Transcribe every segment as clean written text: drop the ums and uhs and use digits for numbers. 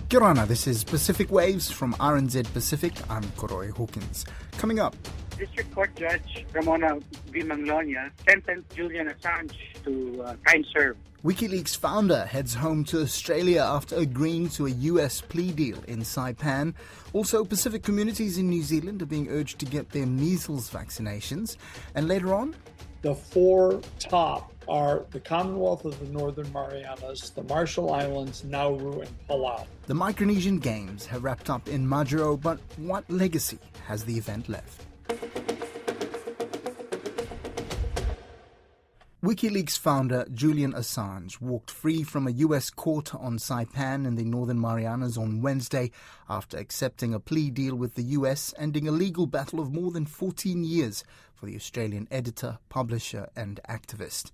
Kia ora, this is Pacific Waves from RNZ Pacific. I'm Koroi Hawkins. Coming up, District Court Judge Ramona V. Manglonia sentenced Julian Assange to time served. Wikileaks founder heads home to Australia after agreeing to a US plea deal in Saipan. Also, Pacific communities in New Zealand are being urged to get their measles vaccinations. And later on, the four top are the Commonwealth of the Northern Marianas, the Marshall Islands, Nauru, and Palau. The Micronesian Games have wrapped up in Majuro, but what legacy has the event left? Wikileaks founder Julian Assange walked free from a US court on Saipan in the Northern Marianas on Wednesday after accepting a plea deal with the US, ending a legal battle of more than 14 years for the Australian editor, publisher and activist.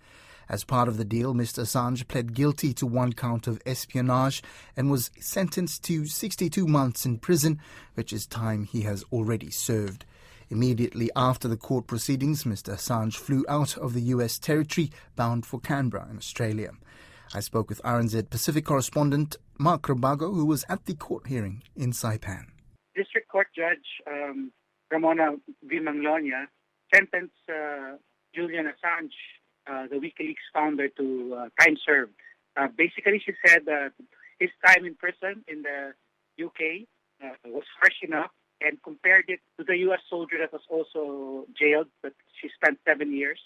As part of the deal, Mr. Assange pled guilty to one count of espionage and was sentenced to 62 months in prison, which is time he has already served. Immediately after the court proceedings, Mr. Assange flew out of the US territory, bound for Canberra in Australia. I spoke with RNZ Pacific correspondent Mark Rabago, who was at the court hearing in Saipan. District Court Judge Ramona V. Manglonia sentenced Julian Assange, the WikiLeaks founder, to time served. Basically, she said his time in prison in the UK was harsh enough, and compared it to the U.S. soldier that was also jailed, but she spent 7 years.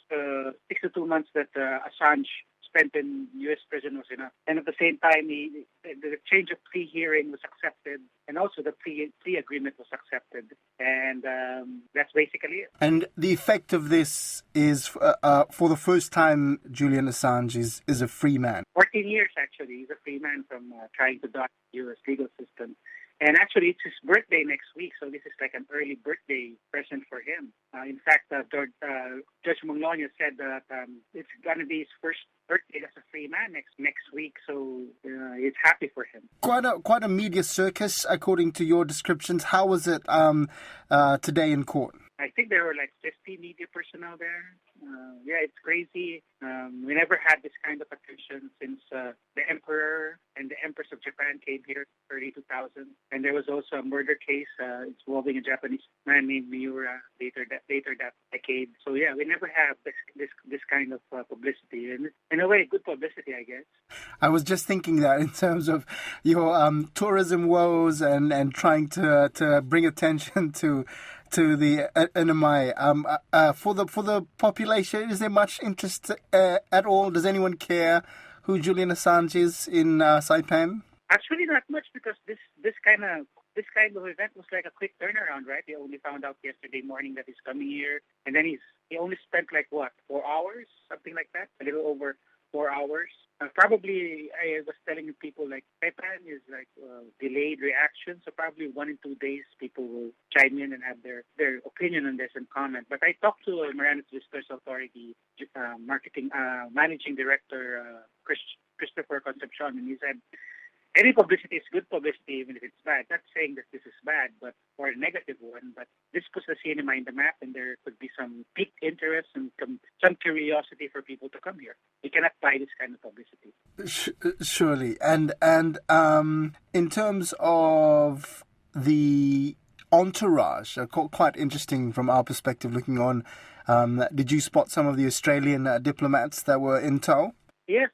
62 months that Assange spent in U.S. prison was enough. And at the same time, the change of plea hearing was accepted, and also the plea agreement was accepted. And that's basically it. And the effect of this is, for the first time, Julian Assange is a free man. 14 years, actually. He's a free man from trying to dodge the U.S. legal system. And actually, it's his birthday next week, so this is like an early birthday present for him. In fact, Judge Manglonia said that it's going to be his first birthday as a free man next week, so it's happy for him. Quite a media circus, according to your descriptions. How was it today in court? I think there were like 50 media personnel there. Yeah, it's crazy. We never had this kind of attention since the Emperor and the Empress of Japan came here early 2000. And there was also a murder case involving a Japanese man named Miura later that decade. So yeah, we never have this kind of publicity. And in a way, good publicity, I guess. I was just thinking that in terms of your tourism woes and trying to bring attention to the NMI. For the population, is there much interest at all? Does anyone care who Julian Assange is in Saipan? Actually, not much, because this kind of event was like a quick turnaround, right? They only found out yesterday morning that he's coming here, and then he only spent 4 hours, something like that, a little over 4 hours. Probably, I was telling people Saipan is delayed reaction, so probably 1 and 2 days people will chime in and have their opinion on this and comment. But I talked to Marianas Visitors Authority managing director Christopher Concepcion, and he said any publicity is good publicity, even if it's bad. Not saying that this is bad, but or a negative one, but this puts the cinema in the map, and there could be some peaked interest and some curiosity for people to come here. We cannot buy this kind of publicity. Surely. And in terms of the entourage, quite interesting from our perspective looking on, did you spot some of the Australian diplomats that were in tow? Yes,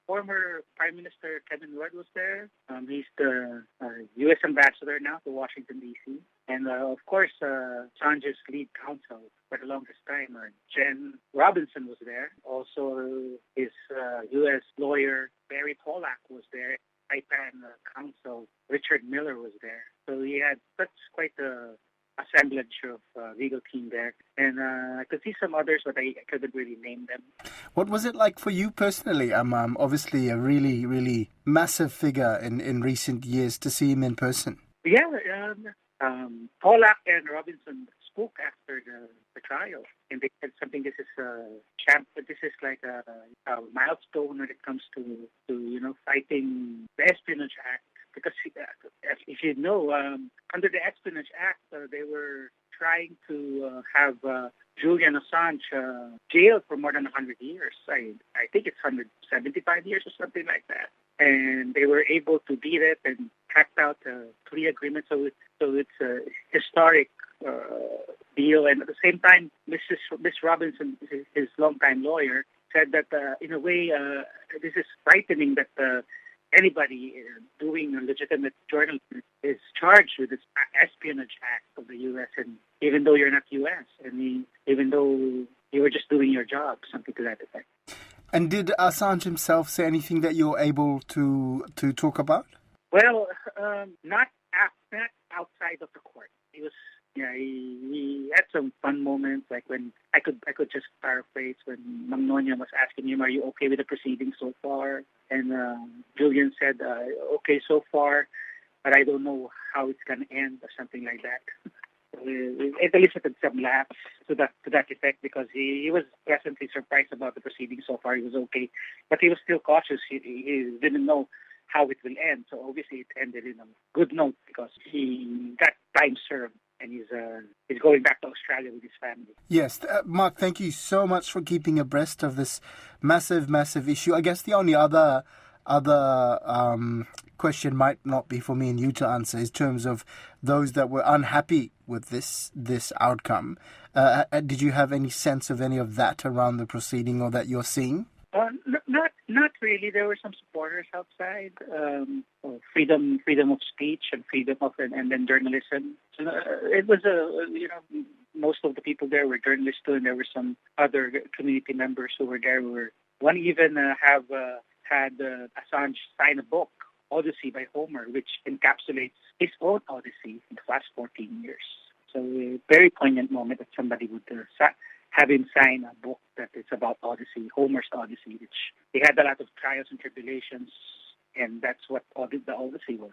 former Prime Minister Kevin Rudd was there. He's the U.S. ambassador now to Washington, D.C. And, of course, Assange's lead counsel for the longest time, Jen Robinson, was there. Also, his U.S. lawyer, Barry Pollack, was there. Saipan counsel, Richard Miller, was there. So he had quite a assemblage of legal team there. And I could see some others, but I couldn't really name them. What was it like for you personally? Obviously a really, really massive figure in recent years, to see him in person. Yeah, Pollack and Robinson spoke after the trial, and they said something. This is like a milestone when it comes to fighting the Espionage Act. Because if you know, under the Espionage Act, they were trying to have Julian Assange jailed for more than 100 years. I think it's 175 years or something like that. And they were able to beat it and hacked out a plea agreement. So it's a historic deal. And at the same time, Miss Robinson, his longtime lawyer, said that in a way this is frightening that anybody doing a legitimate journalism is charged with this espionage act of the U.S. and even though you're not U.S. and even though you were just doing your job, something to that effect. And did Assange himself say anything that you're able to talk about? Well, not outside of the court. He had some fun moments, like when I could just paraphrase when Mang Nonya was asking him, "Are you okay with the proceedings so far?" And Julian said, "Okay so far, but I don't know how it's gonna end," or something like that. It elicited some laughs to that effect because he was pleasantly surprised about the proceedings so far. He was okay, but he was still cautious. He didn't know how it will end. So obviously it ended in a good note because he got time served and he's going back to Australia with his family. Yes, Mark, thank you so much for keeping abreast of this massive issue. I guess the only other question might not be for me and you to answer in terms of those that were unhappy with this outcome. Did you have any sense of any of that around the proceeding or that you're seeing? Not really. There were some supporters outside. Freedom of speech and freedom of and then journalism. So, it was most of the people there were journalists too, and there were some other community members who were there. One even had Assange sign a book, Odyssey by Homer, which encapsulates his own Odyssey in the last 14 years. So a very poignant moment that somebody would have him sign a book that is about Odyssey, Homer's Odyssey, which he had a lot of trials and tribulations, and that's what the Odyssey was.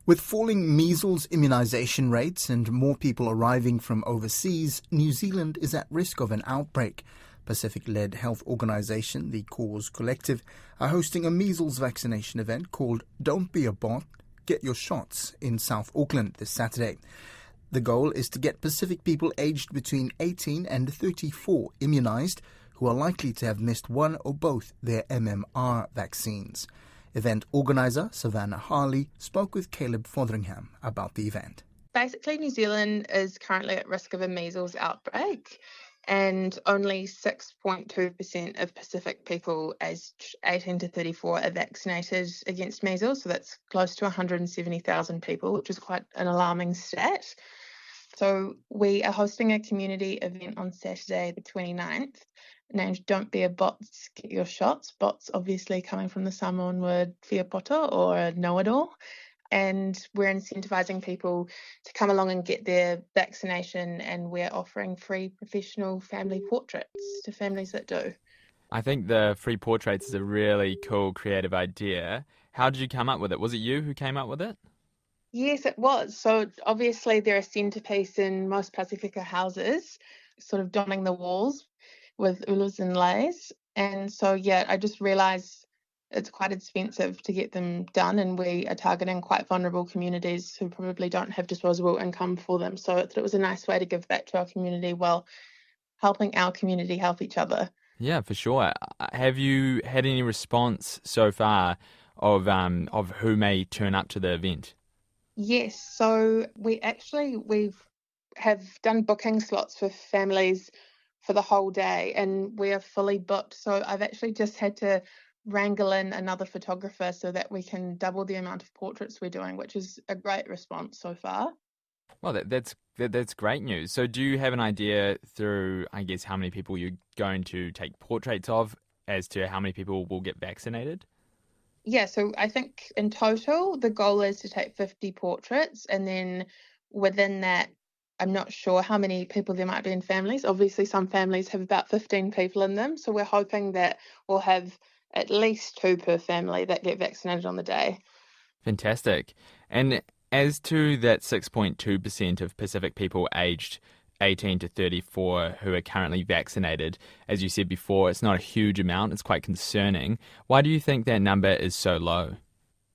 With falling measles immunization rates and more people arriving from overseas, New Zealand is at risk of an outbreak. Pacific-led health organisation, the Cause Collective, are hosting a measles vaccination event called Don't Be a Bot, Get Your Shots in South Auckland this Saturday. The goal is to get Pacific people aged between 18 and 34 immunised who are likely to have missed one or both their MMR vaccines. Event organiser Savannah Harley spoke with Caleb Fotheringham about the event. Basically, New Zealand is currently at risk of a measles outbreak, and only 6.2% of Pacific people aged 18 to 34 are vaccinated against measles. So that's close to 170,000 people, which is quite an alarming stat. So we are hosting a community event on Saturday, the 29th, named Don't Be a Bot, Get Your Shots. Bots obviously coming from the Samoan word whiapoto or know-it-all. And we're incentivizing people to come along and get their vaccination, and we're offering free professional family portraits to families that do. I think the free portraits is a really cool, creative idea. How did you come up with it? Was it you who came up with it? Yes, it was. So obviously they're a centrepiece in most Pasifika houses, sort of donning the walls with ulas and leis. And so, I just realised it's quite expensive to get them done, and we are targeting quite vulnerable communities who probably don't have disposable income for them. So it was a nice way to give back to our community while helping our community help each other. Yeah, for sure. Have you had any response so far of who may turn up to the event? Yes, so we have done booking slots for families for the whole day, and we are fully booked. So I've actually just had to wrangle in another photographer so that we can double the amount of portraits we're doing, which is a great response so far. Well, that's great news. So do you have an idea through, I guess, how many people you're going to take portraits of as to how many people will get vaccinated? Yeah, so I think in total, the goal is to take 50 portraits, and then within that, I'm not sure how many people there might be in families. Obviously, some families have about 15 people in them, so we're hoping that we'll have at least 2 per family that get vaccinated on the day. Fantastic. And as to that 6.2% of Pacific people aged 18 to 34 who are currently vaccinated, as you said before, it's not a huge amount. It's quite concerning. Why do you think that number is so low?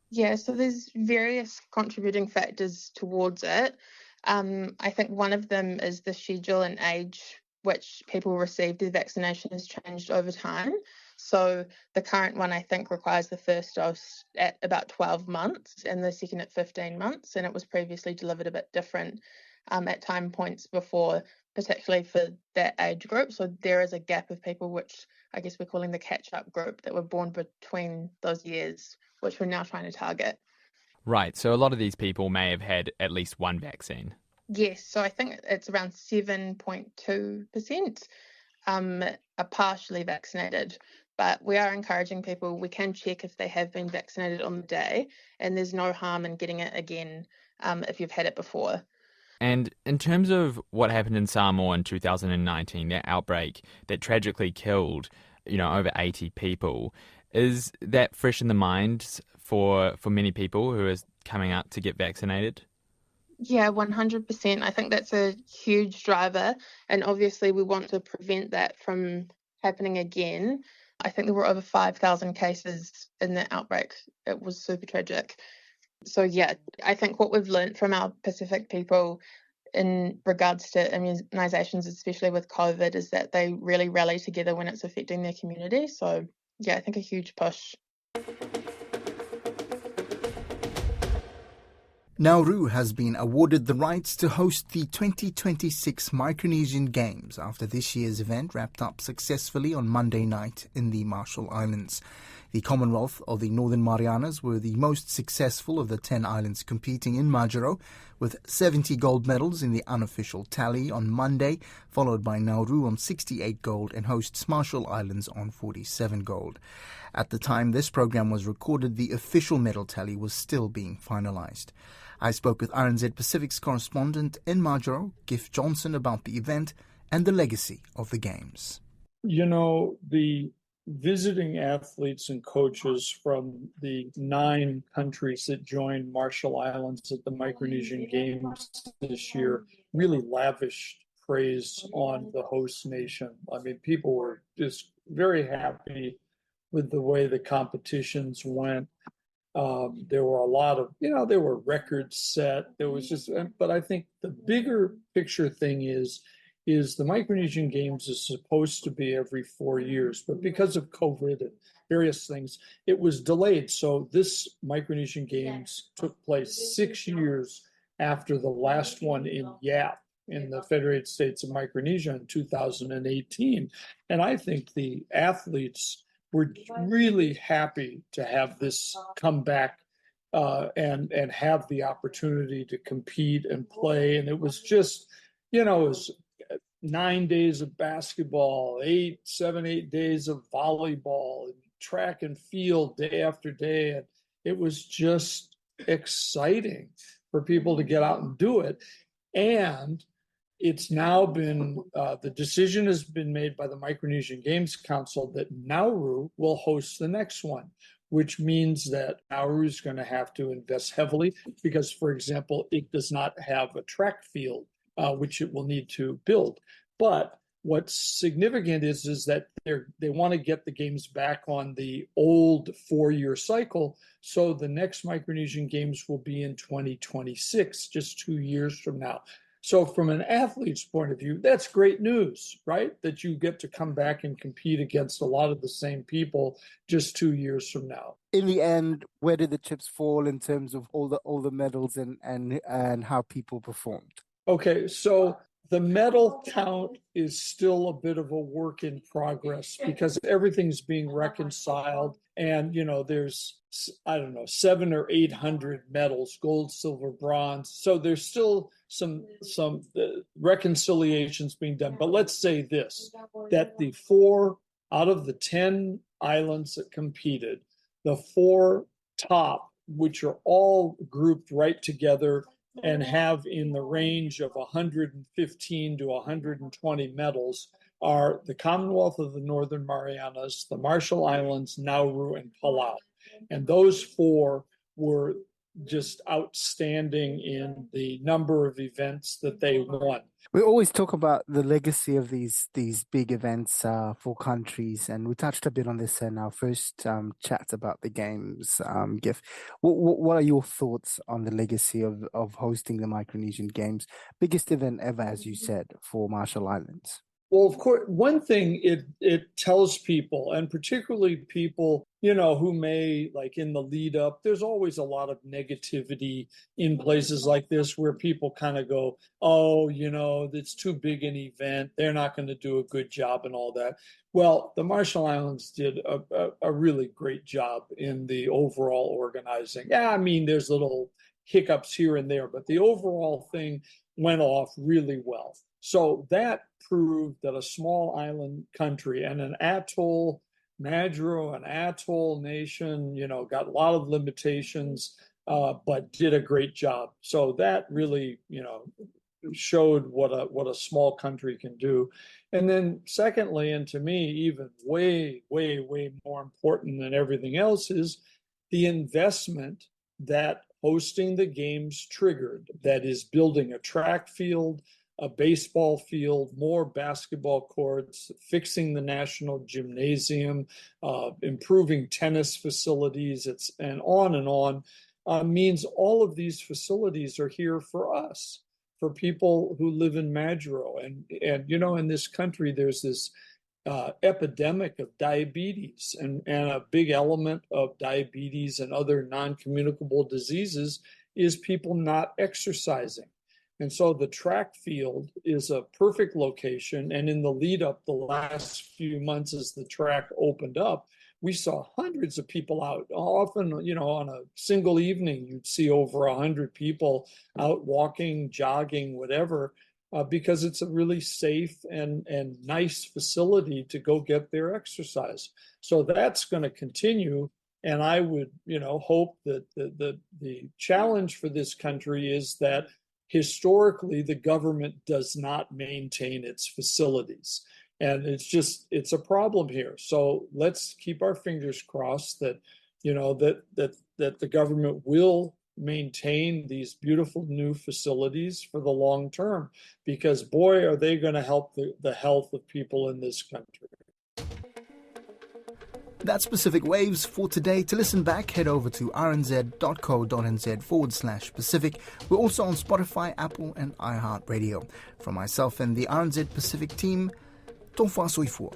Yeah, so there's various contributing factors towards it. I think one of them is the schedule and age which people receive their vaccination has changed over time. So the current one, I think, requires the first dose at about 12 months and the second at 15 months. And it was previously delivered a bit different at time points before, particularly for that age group. So there is a gap of people, which I guess we're calling the catch-up group, that were born between those years, which we're now trying to target. Right, so a lot of these people may have had at least one vaccine. Yes, so I think it's around 7.2% are partially vaccinated. But we are encouraging people, we can check if they have been vaccinated on the day, and there's no harm in getting it again if you've had it before. And in terms of what happened in Samoa in 2019, that outbreak that tragically killed, over 80 people, is that fresh in the minds for many people who are coming out to get vaccinated? Yeah, 100%. I think that's a huge driver, and obviously we want to prevent that from happening again. I think there were over 5,000 cases in the outbreak. It was super tragic. So yeah, I think what we've learned from our Pacific people in regards to immunisations, especially with COVID, is that they really rally together when it's affecting their community. So yeah, I think a huge push. Nauru has been awarded the rights to host the 2026 Micronesian Games after this year's event wrapped up successfully on Monday night in the Marshall Islands. The Commonwealth of the Northern Marianas were the most successful of the 10 islands competing in Majuro, with 70 gold medals in the unofficial tally on Monday, followed by Nauru on 68 gold and hosts Marshall Islands on 47 gold. At the time this program was recorded, the official medal tally was still being finalized. I spoke with RNZ Pacific's correspondent in Majuro, Giff Johnson, about the event and the legacy of the Games. The visiting athletes and coaches from the 9 countries that joined Marshall Islands at the Micronesian Games this year really lavished praise on the host nation. I mean, people were just very happy with the way the competitions went. There were a lot of, there were records set. There was but I think the bigger picture thing is the Micronesian Games is supposed to be every 4 years, but because of COVID and various things, it was delayed. So this Micronesian Games took place 6 years after the last one in Yap in the Federated States of Micronesia in 2018. And I think the athletes were really happy to have this come back and have the opportunity to compete and play. And it was just, it was 9 days of basketball, 8 days of volleyball, and track and field day after day. And it was just exciting for people to get out and do it. And it's now been, the decision has been made by the Micronesian Games Council that Nauru will host the next one, which means that Nauru is going to have to invest heavily because, for example, it does not have a track field, which it will need to build. But what's significant is that they want to get the games back on the old 4-year cycle. So the next Micronesian Games will be in 2026, just 2 years from now. So from an athlete's point of view, that's great news, right? That you get to come back and compete against a lot of the same people just 2 years from now. In the end, where did the chips fall in terms of all the medals and how people performed? Okay, so the medal count is still a bit of a work in progress because everything's being reconciled. And, there's, 700 or 800 medals, gold, silver, bronze. So there's still some reconciliations being done. But let's say this, that the 4 out of the 10 islands that competed, the 4 top, which are all grouped right together and have in the range of 115 to 120 medals, are the Commonwealth of the Northern Marianas, the Marshall Islands, Nauru, and Palau. And those 4 were just outstanding in the number of events that they won. We always talk about the legacy of these big events for countries, and we touched a bit on this in our first chat about the games. Giff, what are your thoughts on the legacy of hosting the Micronesian Games? Biggest event ever, as you said, for Marshall Islands. Well, of course, one thing it tells people, and particularly people, who may, like in the lead up, there's always a lot of negativity in places like this where people kind of go, oh, it's too big an event. They're not going to do a good job and all that. Well, the Marshall Islands did a really great job in the overall organizing. Yeah, I mean, there's little hiccups here and there, but the overall thing went off really well. So that proved that a small island country and an atoll, Majuro, an atoll nation, got a lot of limitations, but did a great job. So that really, showed what a small country can do. And then secondly, and to me, even way, way, way more important than everything else is the investment that hosting the games triggered, that is building a track field, a baseball field, more basketball courts, fixing the national gymnasium, improving tennis facilities, and on, means all of these facilities are here for us, for people who live in Majuro. And in this country, there's this epidemic of diabetes, and a big element of diabetes and other non-communicable diseases is people not exercising. And so the track field is a perfect location. And in the lead up the last few months, as the track opened up, we saw hundreds of people out. Often, on a single evening, you'd see over 100 people out walking, jogging, whatever, because it's a really safe and nice facility to go get their exercise. So that's going to continue. And I would, hope that the challenge for this country is that historically, the government does not maintain its facilities. And it's a problem here. So let's keep our fingers crossed that, that the government will maintain these beautiful new facilities for the long term, because boy, are they going to help the health of people in this country. That's Pacific Waves for today. To listen back, head over to rnz.co.nz/Pacific. We're also on Spotify, Apple, and iHeartRadio. From myself and the RNZ Pacific team, Tōwha Soifua.